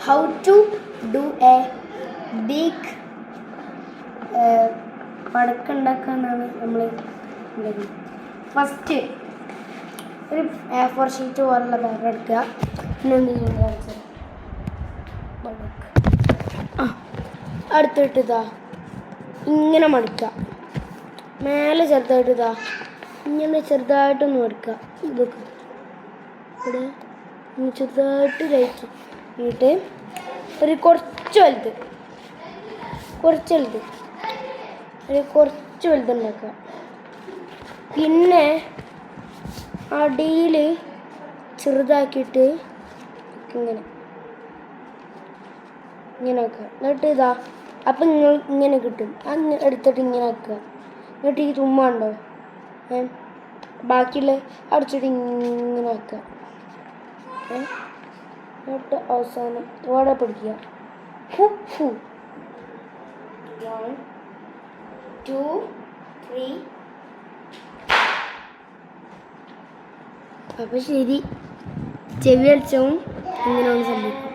how to do a big പടക്കുണ്ടാക്കാന്നാണ് നമ്മൾ first ഒരു A4 sheet പോലുള്ള പേപ്പർ എടുക്കുക. പിന്നെ എന്ത് ചെയ്യുക അടുത്തിട്ട് ഇതാ ഇങ്ങനെ മടിക്കുക. മേലെ ചെറുതായിട്ട് ഇതാ ഇങ്ങനെ ചെറുതായിട്ടൊന്ന് മടിക്കുക. ഇതൊക്കെ ഇവിടെ ചെറുതായിട്ട് ലൈറ്റ് എന്നിട്ട് ഒരു കുറച്ച് വലുതുണ്ടാക്കുക. പിന്നെ അടിയിൽ ചെറുതാക്കിയിട്ട് ഇങ്ങനെ വെക്കുക. എന്നിട്ട് ഇതാ അപ്പം നിങ്ങൾ ഇങ്ങനെ കിട്ടും. അത് എടുത്തിട്ട് ഇങ്ങനെ വെക്കുക. എന്നിട്ട് ഈ തുമ്മുണ്ടോ ബാക്കിയുള്ള അടിച്ചിട്ട് ഇങ്ങനെ വെക്കുക. എന്നിട്ട് അവസാനം ഇവിടെ പിടിക്കുക. 1 2 3. അപ്പോൾ ശരി, ചെവി അടിച്ചവും ഇങ്ങനെ ഒന്ന് സംഭവിക്കും.